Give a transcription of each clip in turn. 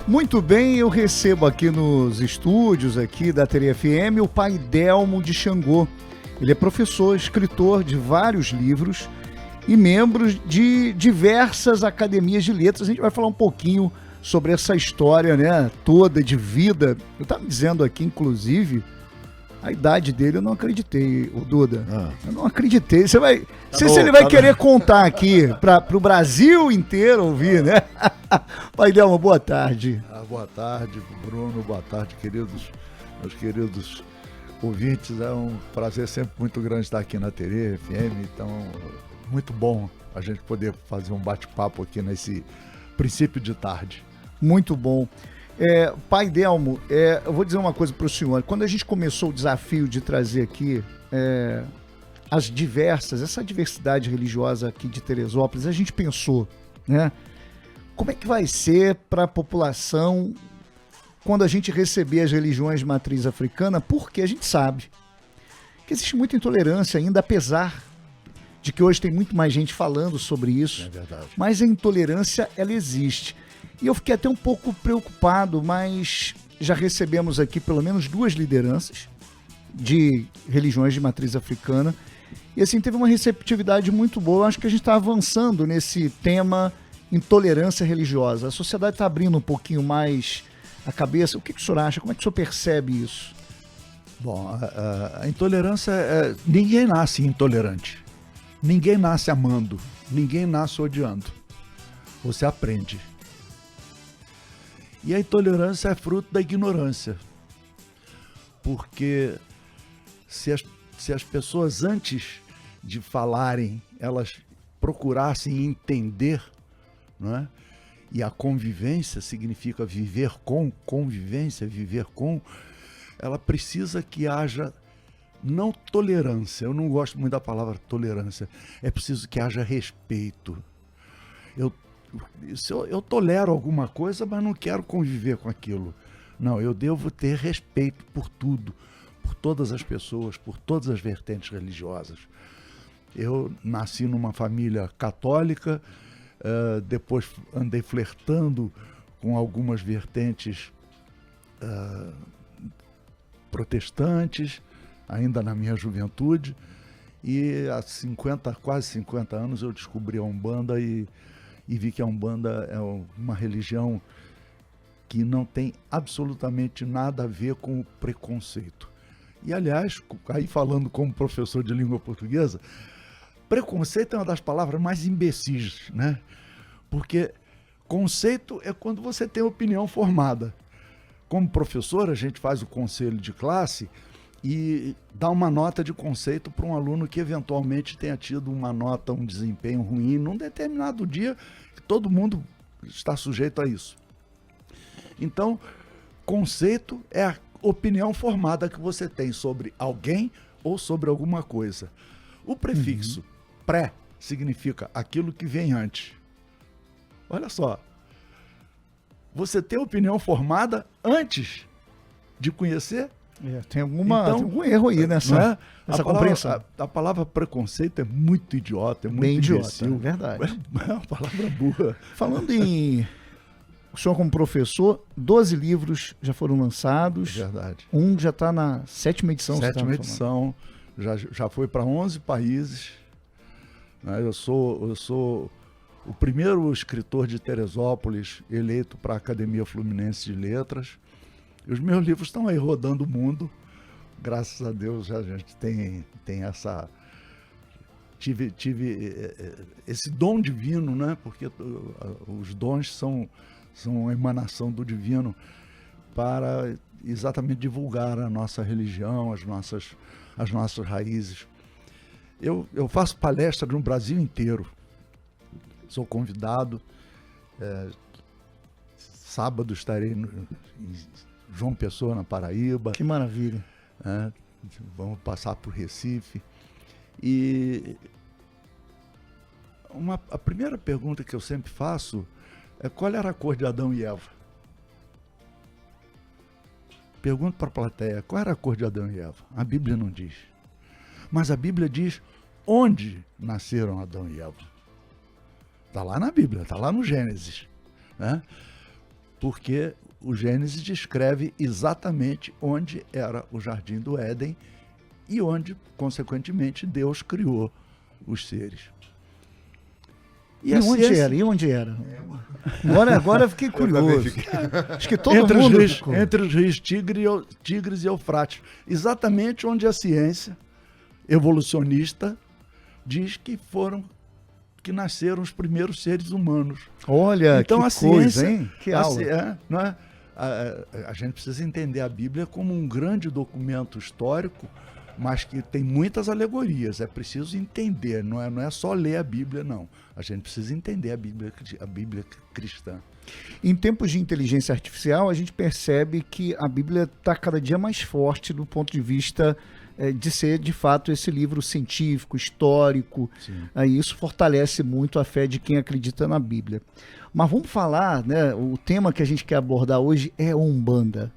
Muito bem, eu recebo aqui nos estúdios aqui da Teria FM o pai Delmo de Xangô. Ele é professor, escritor de vários livros e membro de diversas academias de letras. A gente vai falar um pouquinho sobre essa história, né, toda de vida. Eu estava dizendo aqui, inclusive, a idade dele eu não acreditei, o Duda. Eu não acreditei. Você vai, não sei se ele vai querer contar aqui para o Brasil inteiro ouvir, né? Pai Delmo, boa tarde. Boa tarde, Bruno. Boa tarde, meus queridos ouvintes. É um prazer sempre muito grande estar aqui na Teria FM. Então, muito bom a gente poder fazer um bate-papo aqui nesse princípio de tarde. Muito bom. Pai Delmo, eu vou dizer uma coisa para o senhor. Quando a gente começou o desafio de trazer aqui essa diversidade religiosa aqui de Teresópolis, a gente pensou, né? Como é que vai ser para a população quando a gente receber as religiões de matriz africana? Porque a gente sabe que existe muita intolerância ainda, apesar de que hoje tem muito mais gente falando sobre isso. É verdade. Mas a intolerância, ela existe. E eu fiquei até um pouco preocupado, mas já recebemos aqui pelo menos 2 lideranças de religiões de matriz africana. E assim, teve uma receptividade muito boa. Eu acho que a gente está avançando nesse tema intolerância religiosa. A sociedade está abrindo um pouquinho mais a cabeça. O que o senhor acha? Como é que o senhor percebe isso? Bom, a intolerância, ninguém nasce intolerante. Ninguém nasce amando. Ninguém nasce odiando. Você aprende. E a intolerância é fruto da ignorância. Porque se as pessoas, antes de falarem, elas procurassem entender, não é? E a convivência significa viver com, ela precisa que haja, não tolerância, eu não gosto muito da palavra tolerância, é preciso que haja respeito. Eu tolero alguma coisa, mas não quero conviver com aquilo. Não, eu devo ter respeito por tudo, por todas as pessoas, por todas as vertentes religiosas. Eu nasci numa família católica, depois andei flertando com algumas vertentes protestantes, ainda na minha juventude, e há quase 50 anos eu descobri a Umbanda e vi que a Umbanda é uma religião que não tem absolutamente nada a ver com o preconceito. E, aliás, aí falando como professor de língua portuguesa, preconceito é uma das palavras mais imbecis, né? Porque conceito é quando você tem opinião formada. Como professor, a gente faz o conselho de classe e dá uma nota de conceito para um aluno que eventualmente tenha tido uma nota, um desempenho ruim num determinado dia, que todo mundo está sujeito a isso. Então, conceito é a opinião formada que você tem sobre alguém ou sobre alguma coisa. O prefixo pré significa aquilo que vem antes. Olha só, você tem opinião formada antes de conhecer? Tem algum erro aí nessa compreensão. A palavra preconceito é muito idiota, é muito bem imbecil. Idiota, é verdade. É uma palavra burra. Falando em... O senhor como professor, 12 livros já foram lançados. Verdade. Um já está na 7ª edição. 7ª edição, já foi para 11 países. Eu sou o primeiro escritor de Teresópolis eleito para a Academia Fluminense de Letras. E os meus livros estão aí rodando o mundo. Graças a Deus a gente tem essa... Tive esse dom divino, né? Porque os dons são uma emanação do divino para exatamente divulgar a nossa religião, as nossas raízes. Eu faço palestra no Brasil inteiro. Sou convidado. Sábado estarei em João Pessoa, na Paraíba. Que maravilha. Vamos passar por Recife. E a primeira pergunta que eu sempre faço é: qual era a cor de Adão e Eva? Pergunto para a plateia: qual era a cor de Adão e Eva? A Bíblia não diz. Mas a Bíblia diz onde nasceram Adão e Eva. Está lá na Bíblia, está lá no Gênesis, né? porque o Gênesis descreve exatamente onde era o Jardim do Éden e onde, consequentemente, Deus criou os seres. E onde era? Agora eu fiquei curioso. Acho que todo mundo ficou. Entre os rios Tigres e Eufrates. Exatamente onde a ciência evolucionista diz que nasceram os primeiros seres humanos. Olha, então, que coisa, hein? Que aula. A gente precisa entender a Bíblia como um grande documento histórico, mas que tem muitas alegorias. É preciso entender, não é só ler a Bíblia, não. A gente precisa entender a Bíblia cristã. Em tempos de inteligência artificial, a gente percebe que a Bíblia está cada dia mais forte do ponto de vista de ser, de fato, esse livro científico, histórico. Isso fortalece muito a fé de quem acredita na Bíblia. Mas vamos falar, né? O tema que a gente quer abordar hoje é Umbanda.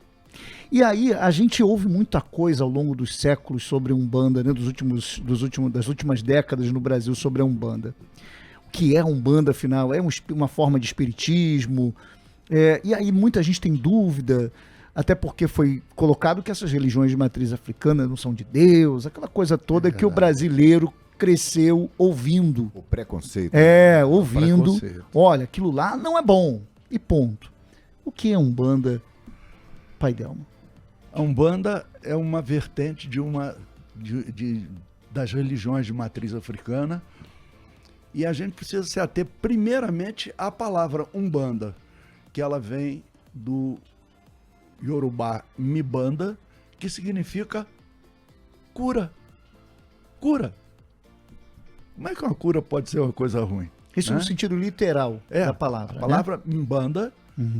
E aí a gente ouve muita coisa ao longo dos séculos sobre a Umbanda, né, das últimas décadas no Brasil sobre a Umbanda. O que é a Umbanda, afinal? É uma forma de espiritismo? E aí muita gente tem dúvida, até porque foi colocado que essas religiões de matriz africana não são de Deus, aquela coisa toda que o brasileiro cresceu ouvindo. O preconceito. Ouvindo. Preconceito. Olha, aquilo lá não é bom. E ponto. O que é Umbanda, Pai Delmo? A Umbanda é uma vertente das religiões de matriz africana, e a gente precisa se ater primeiramente à palavra Umbanda, que ela vem do Yorubá Mibanda, que significa cura. Cura. Como é que uma cura pode ser uma coisa ruim? Isso no sentido literal da palavra. A palavra Mbanda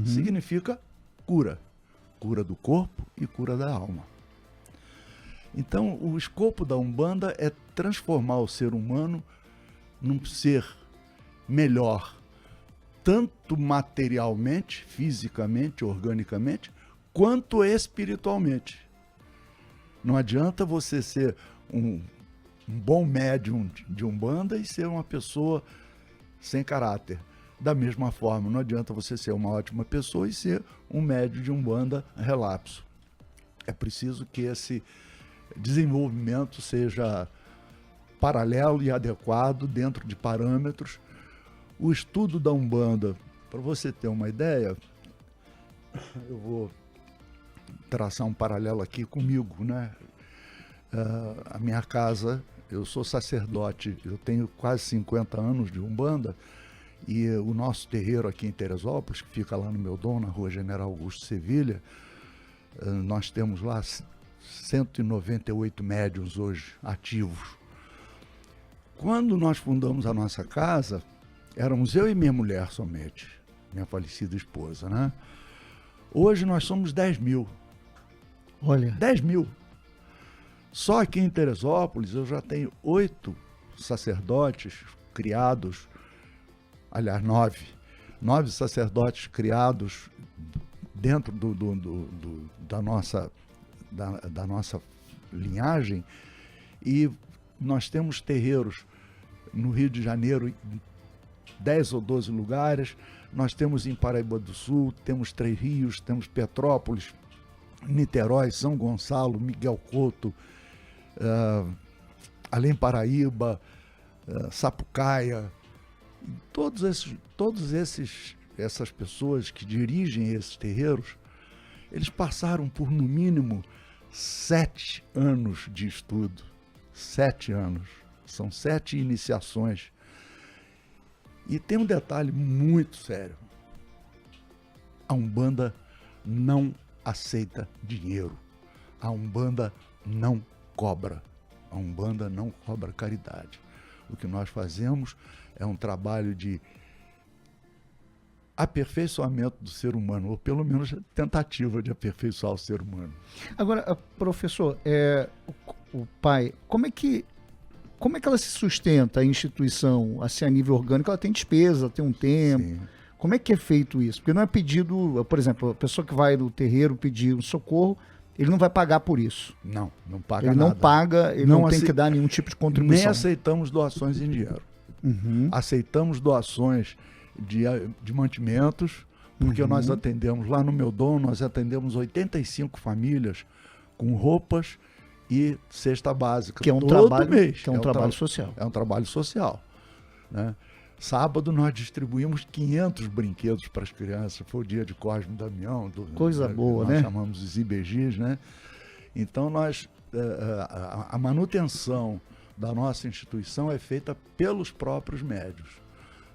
significa cura. Cura do corpo e cura da alma. Então, o escopo da Umbanda é transformar o ser humano num ser melhor, tanto materialmente, fisicamente, organicamente, quanto espiritualmente. Não adianta você ser um bom médium de Umbanda e ser uma pessoa sem caráter. Da mesma forma, não adianta você ser uma ótima pessoa e ser um médium de Umbanda relapso. É preciso que esse desenvolvimento seja paralelo e adequado dentro de parâmetros. O estudo da Umbanda, para você ter uma ideia, eu vou traçar um paralelo aqui comigo, né? A minha casa, eu sou sacerdote, eu tenho quase 50 anos de Umbanda, e o nosso terreiro aqui em Teresópolis, que fica lá no Meudon, na Rua General Augusto Sevilha, nós temos lá 198 médiuns hoje ativos. Quando nós fundamos a nossa casa, éramos eu e minha mulher somente, minha falecida esposa, né? Hoje nós somos 10 mil. Olha. 10 mil. Só aqui em Teresópolis eu já tenho 8 sacerdotes criados, aliás, 9 sacerdotes criados dentro da nossa linhagem, e nós temos terreiros no Rio de Janeiro em 10 ou 12 lugares, nós temos em Paraíba do Sul, temos Três Rios, temos Petrópolis, Niterói, São Gonçalo, Miguel Couto, Além Paraíba, Sapucaia. Todas essas pessoas que dirigem esses terreiros, eles passaram por no mínimo 7 anos de estudo. 7 anos. São 7 iniciações. E tem um detalhe muito sério. A Umbanda não aceita dinheiro. A Umbanda não cobra. A Umbanda não cobra caridade. O que nós fazemos é um trabalho de aperfeiçoamento do ser humano, ou pelo menos tentativa de aperfeiçoar o ser humano. Agora, professor, o pai, como é que ela se sustenta, a instituição, assim, a nível orgânico? Ela tem despesa, tem um tempo. Sim. Como é que é feito isso? Porque não é pedido, por exemplo, a pessoa que vai no terreiro pedir um socorro, ele não vai pagar por isso. Não paga ele nada. Não paga, ele não tem que dar nenhum tipo de contribuição. Nem aceitamos doações em dinheiro. Aceitamos doações de mantimentos, porque nós atendemos, lá no Meu Dom, nós atendemos 85 famílias com roupas e cesta básica. Que é um todo trabalho, mês. que é um trabalho social. É um trabalho social, né? Sábado nós distribuímos 500 brinquedos para as crianças. Foi o dia de Cosme e Damião. Coisa boa, né? Nós chamamos os IBGs, né? Então a manutenção da nossa instituição é feita pelos próprios médios.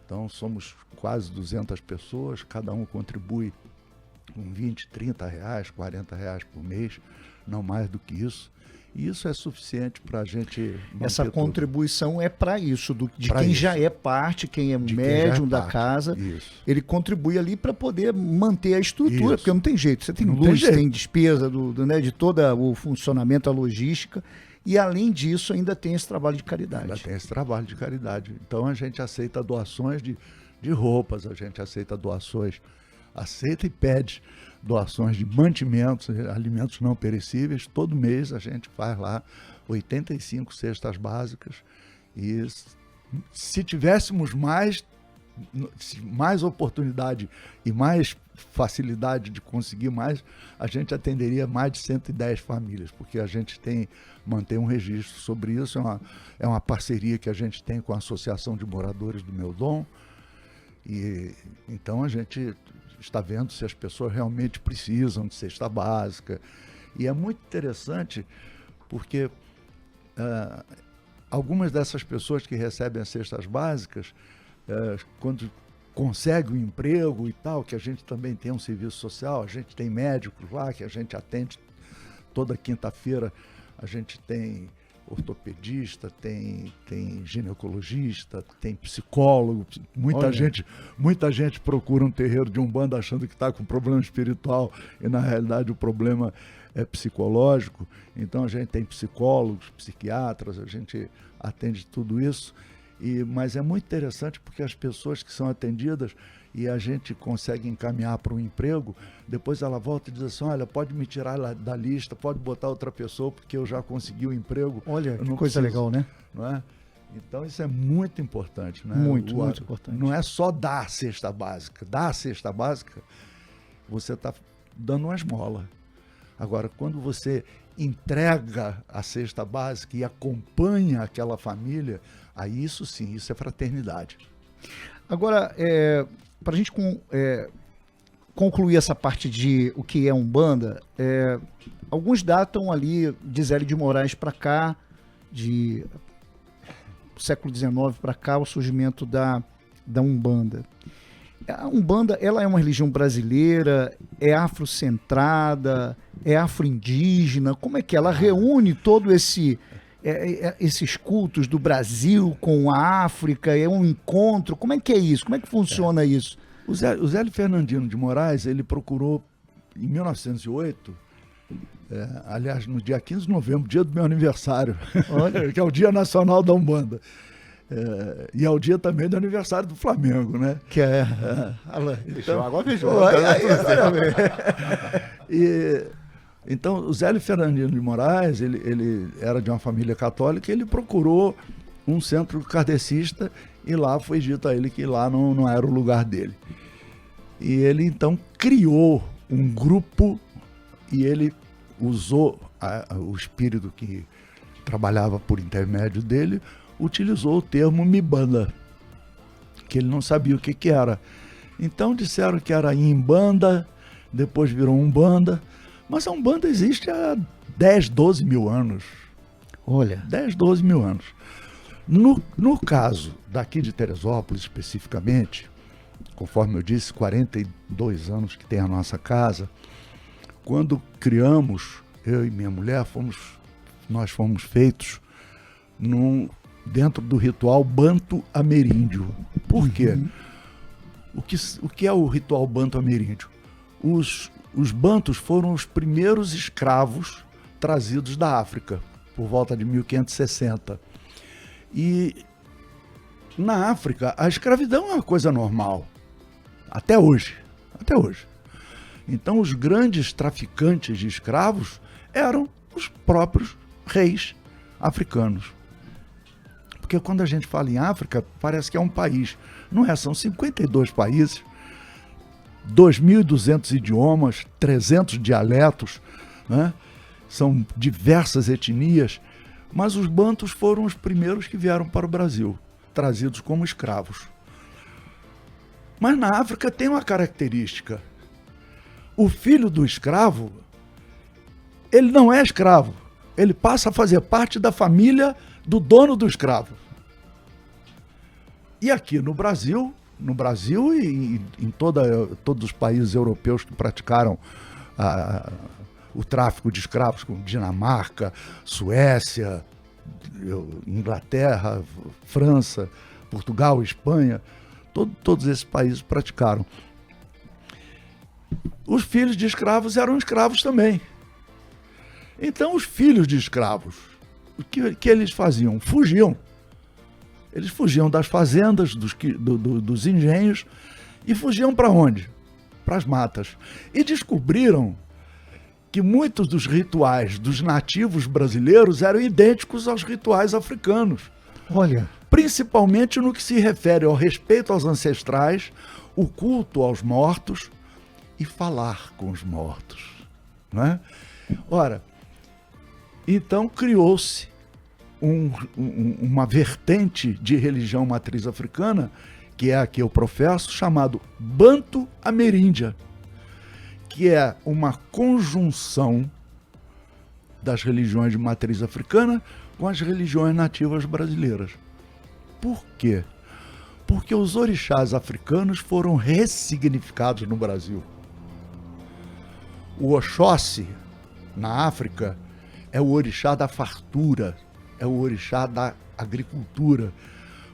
Então somos quase 200 pessoas, cada um contribui com 20, 30 reais, 40 reais por mês, não mais do que isso. E isso é suficiente para a gente manter Essa contribuição é para isso, de pra quem isso. já é parte, quem é De quem já é médium da parte. casa, Isso. ele contribui ali para poder manter a estrutura, Isso. porque não tem jeito, você tem Não tem luz, jeito. tem despesa né, de todo o funcionamento, a logística, e além disso ainda tem esse trabalho de caridade. Ainda tem esse trabalho de caridade. Então a gente aceita doações de roupas, a gente aceita doações, aceita e pede doações de mantimentos, alimentos não perecíveis. Todo mês a gente faz lá 85 cestas básicas e se tivéssemos mais oportunidade e mais facilidade de conseguir mais, a gente atenderia mais de 110 famílias, porque a gente mantém um registro sobre isso, é uma parceria que a gente tem com a Associação de Moradores do Meu Dom, e então a gente está vendo se as pessoas realmente precisam de cesta básica, e é muito interessante porque algumas dessas pessoas que recebem as cestas básicas, quando consegue um emprego e tal, que a gente também tem um serviço social, a gente tem médicos lá que a gente atende toda quinta-feira, a gente tem ortopedista, tem ginecologista, tem psicólogo, muita gente procura um terreiro de Umbanda achando que está com problema espiritual e na realidade o problema é psicológico. Então a gente tem psicólogos, psiquiatras, a gente atende tudo isso. Mas é muito interessante porque as pessoas que são atendidas e a gente consegue encaminhar para um emprego, depois ela volta e diz assim, olha, pode me tirar da lista, pode botar outra pessoa porque eu já consegui o emprego. Olha, que coisa legal, né? Não é? Então isso é muito importante, né? Muito importante. Não é só dar a cesta básica. Dar a cesta básica, você está dando uma esmola. Agora, quando você entrega a cesta básica e acompanha aquela família, aí isso sim, isso é fraternidade. Agora, para a gente concluir essa parte de o que é Umbanda, alguns datam ali de Zélio de Moraes para cá, de século XIX para cá, o surgimento da Umbanda. A Umbanda, ela é uma religião brasileira, é afrocentrada, é afro-indígena, como é que ela reúne todo esses cultos do Brasil com a África, é um encontro, como é que é isso? Como é que funciona isso? O Zélio Fernandino de Moraes, ele procurou, em 1908, aliás, no dia 15 de novembro, dia do meu aniversário, que é o Dia Nacional da Umbanda, e é o dia também do aniversário do Flamengo, né? Que Agora fechou. Então, o Zélio Fernandino de Moraes, ele era de uma família católica, ele procurou um centro kardecista e lá foi dito a ele que lá não era o lugar dele. E ele então criou um grupo e ele usou o espírito que trabalhava por intermédio dele, utilizou o termo Mibanda, que ele não sabia o que era. Então disseram que era Imbanda, depois virou Umbanda, mas a Umbanda existe há 10, 12 mil anos. Olha. 10, 12 mil anos. No caso daqui de Teresópolis especificamente, conforme eu disse, 42 anos que tem a nossa casa, quando criamos, eu e minha mulher, nós fomos feitos dentro do ritual Banto Ameríndio. Por quê? O que é o ritual Banto Ameríndio? Os bantos foram os primeiros escravos trazidos da África, por volta de 1560. E na África, a escravidão é uma coisa normal, até hoje. Então, os grandes traficantes de escravos eram os próprios reis africanos. Porque quando a gente fala em África, parece que é um país. Não é, são 52 países. 2.200 idiomas, 300 dialetos, né? São diversas etnias, mas os bantus foram os primeiros que vieram para o Brasil, trazidos como escravos. Mas na África tem uma característica. O filho do escravo, ele não é escravo, ele passa a fazer parte da família do dono do escravo. E aqui no Brasil e em todos os países europeus que praticaram o tráfico de escravos, como Dinamarca, Suécia, Inglaterra, França, Portugal, Espanha, todos esses países praticaram. Os filhos de escravos eram escravos também. Então os filhos de escravos, o que eles faziam? Fugiam. Eles fugiam das fazendas, dos engenhos, e fugiam para onde? Para as matas. E descobriram que muitos dos rituais dos nativos brasileiros eram idênticos aos rituais africanos. Olha, Principalmente no que se refere ao respeito aos ancestrais, o culto aos mortos e falar com os mortos, não é? Ora, então criou-se uma vertente de religião matriz africana, que é a que eu professo, chamado Banto Ameríndia, que é uma conjunção das religiões de matriz africana com as religiões nativas brasileiras. Por quê? Porque os orixás africanos foram ressignificados no Brasil. O Oxóssi, na África, é o orixá da fartura, é o orixá da agricultura.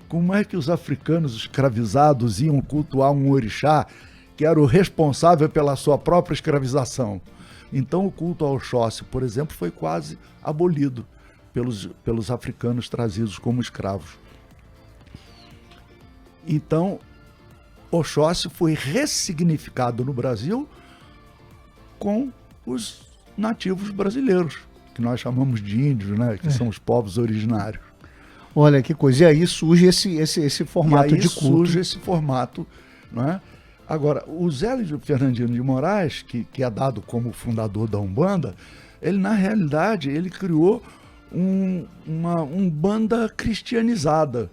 Como é que os africanos escravizados iam cultuar um orixá que era o responsável pela sua própria escravização? Então o culto ao Oxóssi, por exemplo, foi quase abolido pelos africanos trazidos como escravos. Então, Oxóssi foi ressignificado no Brasil com os nativos brasileiros, que nós chamamos de índios, né? Que são os povos originários. olha que coisa. E aí surge esse formato e aí de culto. surge esse formato, não é? Agora, o Zélio Fernandino de Moraes, que é dado como fundador da Umbanda, ele, na realidade, ele criou uma Umbanda cristianizada.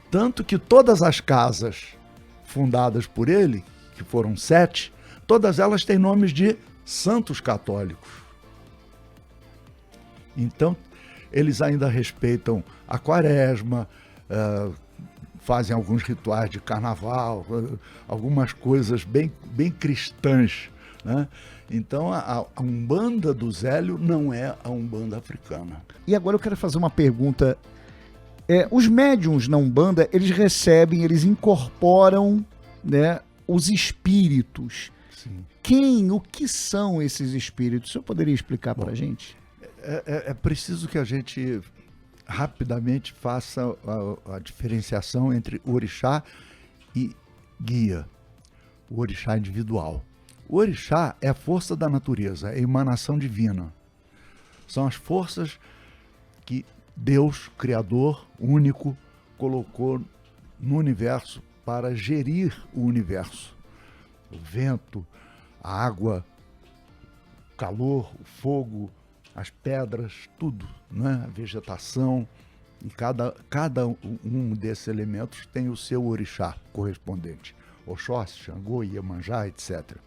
Tanto que todas as casas fundadas por ele, que foram 7, todas elas têm nomes de santos católicos. Então, eles ainda respeitam a quaresma, fazem alguns rituais de carnaval, algumas coisas bem cristãs, né? Então, a Umbanda do Zélio não é a Umbanda africana. E agora eu quero fazer uma pergunta. Os médiuns na Umbanda, eles incorporam, né, os espíritos. Sim. O que são esses espíritos? O senhor poderia explicar para a gente? É preciso que a gente rapidamente faça a diferenciação entre orixá e guia, o orixá individual. O orixá é a força da natureza, é a emanação divina. São as forças que Deus, Criador, único, colocou no universo para gerir o universo. O vento, a água, o calor, o fogo, as pedras, tudo, né? A vegetação. E cada um desses elementos tem o seu orixá correspondente. Oxóssi, Xangô, Iemanjá, etc.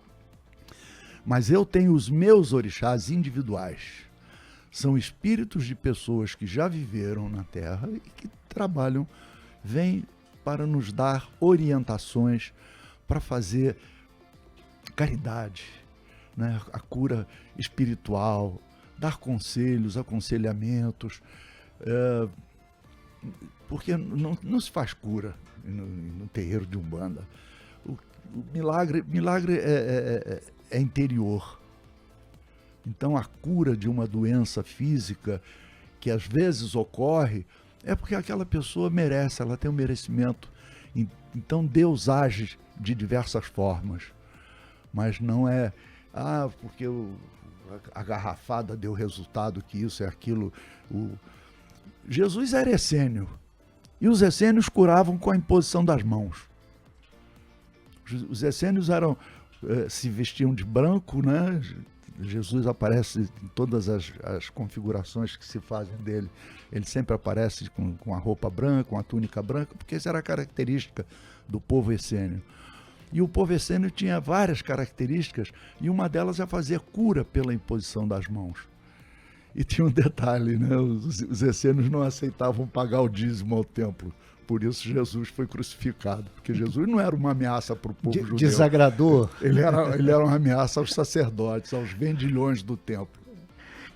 Mas eu tenho os meus orixás individuais. São espíritos de pessoas que já viveram na Terra e que trabalham, vêm para nos dar orientações, para fazer caridade, né? A cura espiritual, dar conselhos, aconselhamentos, porque não se faz cura no terreiro de Umbanda. O milagre é interior. Então, a cura de uma doença física que às vezes ocorre é porque aquela pessoa merece, ela tem um merecimento. Então, Deus age de diversas formas, mas não é, porque a garrafada deu resultado, que isso é aquilo. Jesus era essênio, e os essênios curavam com a imposição das mãos. Os essênios eram, se vestiam de branco, né? Jesus aparece em todas as configurações que se fazem dele. Ele sempre aparece com a roupa branca, com a túnica branca, porque essa era a característica do povo essênio. E o povo essênio tinha várias características, e uma delas é fazer cura pela imposição das mãos. E tinha um detalhe, né? Os essênios não aceitavam pagar o dízimo ao templo. Por isso Jesus foi crucificado, porque Jesus não era uma ameaça para o povo judeu. Desagradou? Ele era uma ameaça aos sacerdotes, aos vendilhões do templo.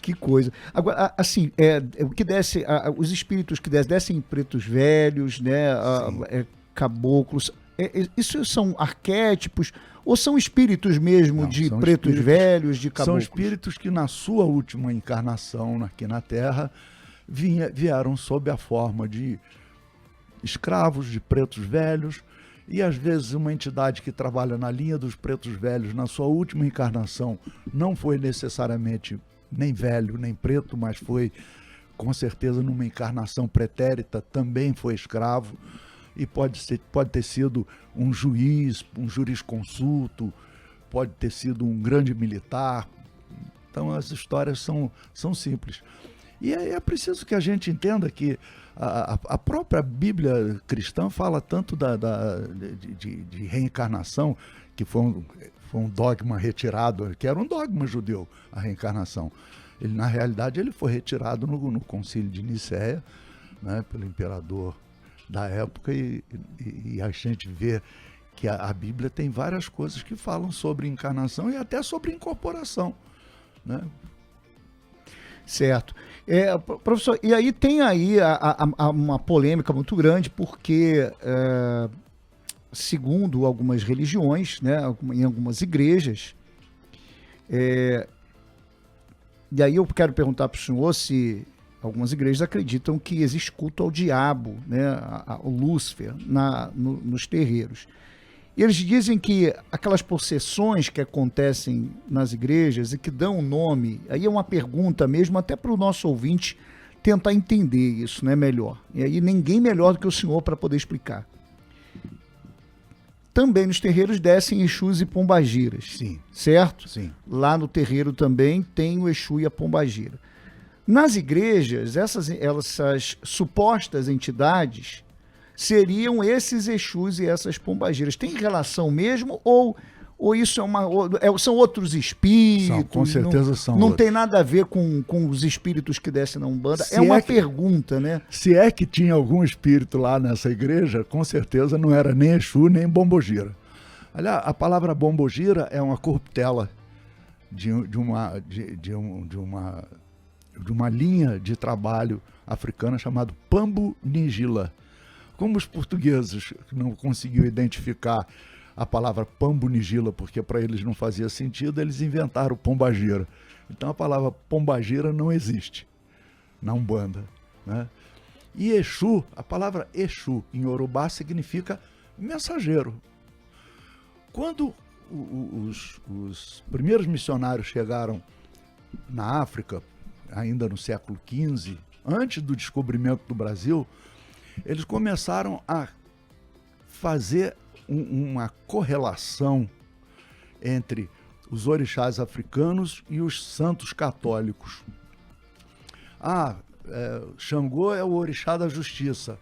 Que coisa. Agora, assim, o que desce, os espíritos que descem em pretos velhos, né, caboclos, isso são arquétipos ou são espíritos mesmo? Não, de pretos velhos, de caboclos? São espíritos que na sua última encarnação aqui na Terra vieram sob a forma de escravos, de pretos velhos, e às vezes uma entidade que trabalha na linha dos pretos velhos na sua última encarnação não foi necessariamente nem velho, nem preto, mas foi com certeza numa encarnação pretérita, também foi escravo, e pode ter sido um jurisconsulto, pode ter sido um grande militar. Então as histórias são simples. E é preciso que a gente entenda que a própria Bíblia cristã fala tanto de reencarnação, que foi um dogma retirado, que era um dogma judeu, a reencarnação. Na realidade, ele foi retirado no Concílio de Nicéia, né, pelo imperador da época, e a gente vê que a Bíblia tem várias coisas que falam sobre encarnação e até sobre incorporação, né? Certo. Professor, e aí tem aí uma polêmica muito grande, porque segundo algumas religiões, né, em algumas igrejas, e aí eu quero perguntar para o senhor algumas igrejas acreditam que existe culto ao diabo, né, ao Lúcifer, nos terreiros. E eles dizem que aquelas possessões que acontecem nas igrejas e que dão um nome, aí é uma pergunta mesmo até para o nosso ouvinte tentar entender isso, né, melhor. E aí ninguém melhor do que o senhor para poder explicar. Também nos terreiros descem Exus e Pombagiras. Sim. Certo? Sim. Lá no terreiro também tem o Exu e a Pombagira. Nas igrejas, essas supostas entidades seriam esses Exus e essas Pombagiras. Tem relação mesmo ou isso são outros espíritos? Com certeza são Não outros. tem nada a ver com os espíritos que descem na Umbanda? É uma pergunta, né? Se é que tinha algum espírito lá nessa igreja, com certeza não era nem Exu nem Pombagira. Aliás, a palavra Pombagira é uma corruptela de uma linha de trabalho africana chamada Pambo Ningila. Como os portugueses não conseguiam identificar a palavra Pambo Ningila, porque para eles não fazia sentido, eles inventaram Pombagira. Então a palavra Pombagira não existe na Umbanda, né? E Exu, a palavra Exu em Yorubá significa mensageiro. Quando os primeiros missionários chegaram na África, ainda no século XV, antes do descobrimento do Brasil, eles começaram a fazer uma correlação entre os orixás africanos e os santos católicos. Xangô é o orixá da justiça.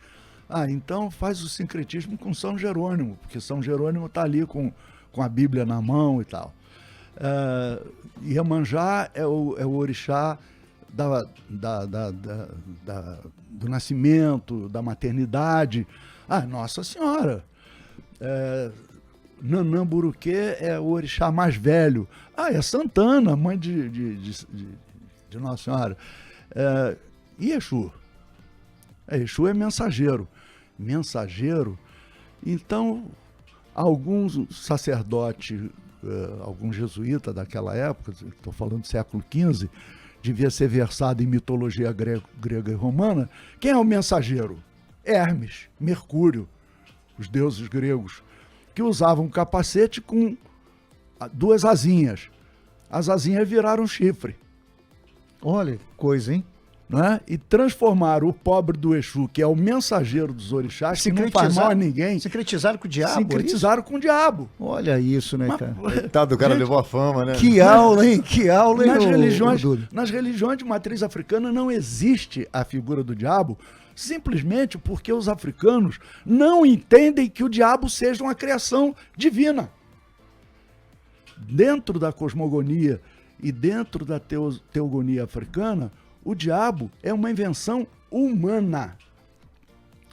Então faz o sincretismo com São Jerônimo, porque São Jerônimo está ali com a Bíblia na mão e tal. Iemanjá é o orixá do nascimento, da maternidade. Nossa Senhora. Nanamburuquê é o orixá mais velho. É Santana, mãe de Nossa Senhora. E Exu? Exu é mensageiro. Mensageiro. Então, alguns sacerdotes, algum jesuíta daquela época, estou falando do século XV, devia ser versado em mitologia grega e romana. Quem é o mensageiro? Hermes, Mercúrio, os deuses gregos, que usavam um capacete com 2 asinhas. As asinhas viraram chifre. Olha, coisa, hein? né? E transformaram o pobre do Exu, que é o mensageiro dos orixás, que não faz mal a ninguém. Sincretizaram com o diabo? Sincretizaram com o diabo. Olha isso, né, cara? Coitado, o cara levou a fama, né? Que aula, hein? Que aula, hein? Nas religiões de matriz africana não existe a figura do diabo, simplesmente porque os africanos não entendem que o diabo seja uma criação divina. Dentro da cosmogonia e dentro da teogonia africana, o diabo é uma invenção humana.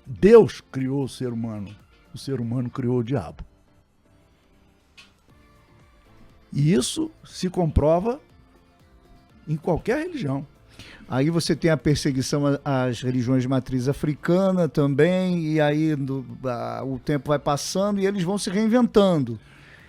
Deus criou o ser humano criou o diabo. E isso se comprova em qualquer religião. Aí você tem a perseguição às religiões de matriz africana também, e aí o tempo vai passando e eles vão se reinventando.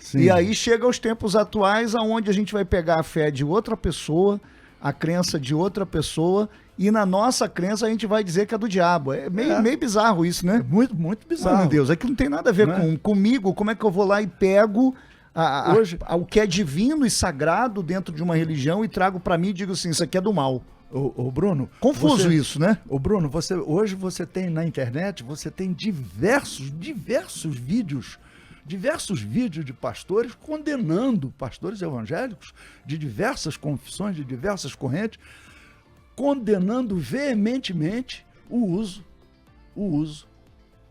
Sim. E aí chega aos tempos atuais, onde a gente vai pegar a fé de outra pessoa, a crença de outra pessoa, e na nossa crença a gente vai dizer que é do diabo. É meio bizarro isso, né? É muito, muito bizarro. Meu Deus, é que não tem nada a ver comigo. Como é que eu vou lá e pego o que é divino e sagrado dentro de uma religião e trago para mim e digo assim, isso aqui é do mal. Ô Bruno... Confuso isso, né? Ô Bruno, hoje você tem na internet, você tem diversos vídeos de pastores condenando, pastores evangélicos de diversas confissões, de diversas correntes, condenando veementemente o uso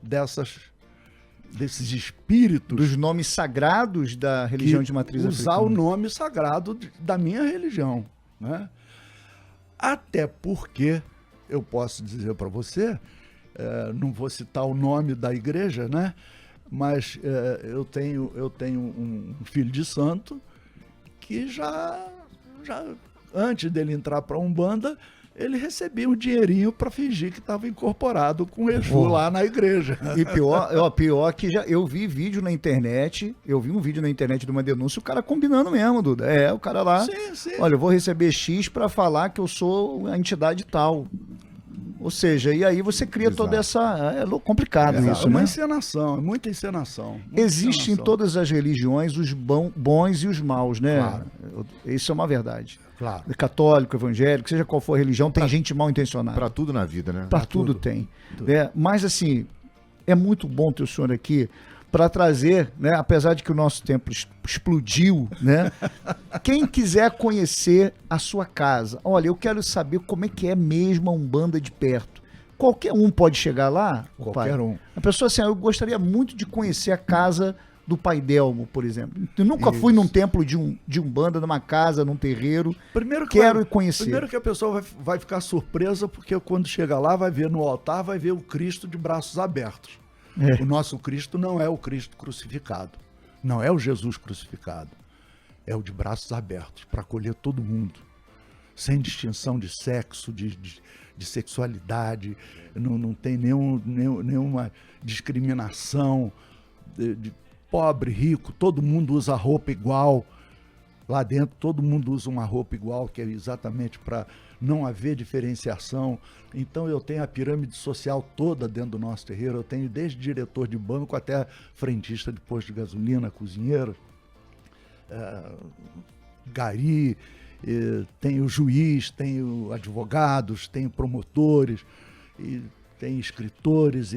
desses espíritos. Dos nomes sagrados da religião de matriz africana. Usar o nome sagrado da minha religião, né? Até porque, eu posso dizer para você, não vou citar o nome da igreja, né? Mas eu tenho um filho de santo que já antes dele entrar para a Umbanda, ele recebia um dinheirinho para fingir que estava incorporado com o Exu lá na igreja. E pior que eu vi vídeo na internet, de uma denúncia, o cara combinando mesmo, Duda. O cara lá, sim. Olha, eu vou receber X para falar que eu sou a entidade tal. Ou seja, e aí você cria toda essa... É complicado isso, né? É uma né? encenação, é muita encenação. Existe em todas as religiões os bons e os maus, né? Claro. Isso é uma verdade. Claro. Católico, evangélico, seja qual for a religião, tem gente mal intencionada. Para tudo na vida, né? Para tudo tem. Mas assim, é muito bom ter o senhor aqui para trazer, né? Apesar de que o nosso templo explodiu, né? Quem quiser conhecer a sua casa, olha, eu quero saber como é que é mesmo a Umbanda de perto. Qualquer um pode chegar lá? Qualquer um. A pessoa assim, eu gostaria muito de conhecer a casa do Pai Delmo, por exemplo. Eu nunca fui num templo de Umbanda, numa casa, num terreiro. Quero conhecer. Primeiro que a pessoa vai ficar surpresa, porque quando chega lá, vai ver no altar, vai ver o Cristo de braços abertos. O nosso Cristo não é o Cristo crucificado. Não é o Jesus crucificado. É o de braços abertos, para acolher todo mundo. Sem distinção de sexo, de sexualidade. Não tem nenhuma discriminação de pobre, rico, todo mundo usa roupa igual. Lá dentro todo mundo usa uma roupa igual, que é exatamente para não haver diferenciação. Então eu tenho a pirâmide social toda dentro do nosso terreiro. Eu tenho desde diretor de banco até frentista de posto de gasolina, cozinheiro, gari, tenho juiz, tenho advogados, tenho promotores, e tem escritores,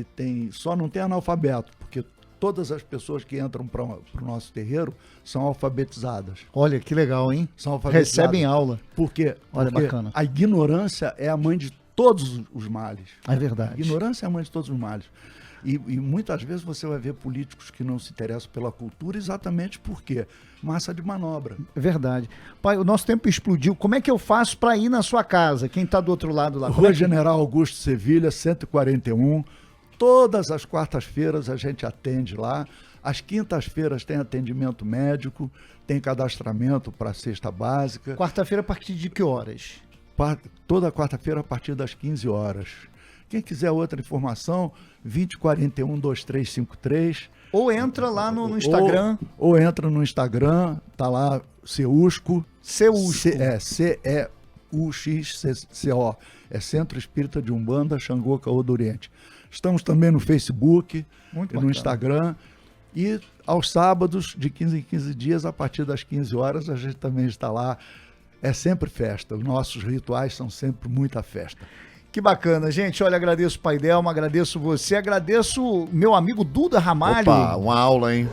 só não tem analfabeto, porque todas as pessoas que entram para o nosso terreiro são alfabetizadas. Olha, que legal, hein? São alfabetizadas. Recebem aula. Porque bacana. A ignorância é a mãe de todos os males. É verdade. A ignorância é a mãe de todos os males. E muitas vezes você vai ver políticos que não se interessam pela cultura exatamente porque massa de manobra. É verdade. Pai, o nosso tempo explodiu. Como é que eu faço para ir na sua casa? Quem está do outro lado lá? Rua General Augusto Sevilha, 141. Todas as quartas-feiras a gente atende lá. Às quintas-feiras tem atendimento médico, tem cadastramento para cesta básica. Quarta-feira a partir de que horas? Toda quarta-feira a partir das 15 horas. Quem quiser outra informação, 2041-2353. Ou entra lá no Instagram. Ou entra no Instagram, tá lá, Ceusco. Ceusco. C-E-U-X-C-O. É Centro Espírita de Umbanda, Xangô, Caô do Oriente. Estamos também no Facebook, no Instagram. E aos sábados, de 15 em 15 dias, a partir das 15 horas, a gente também está lá é sempre festa. Os nossos rituais são sempre muita festa. Que bacana, gente. Olha, agradeço o Pai Delmo, agradeço você, agradeço meu amigo Duda Ramalho. Opa, uma aula, hein?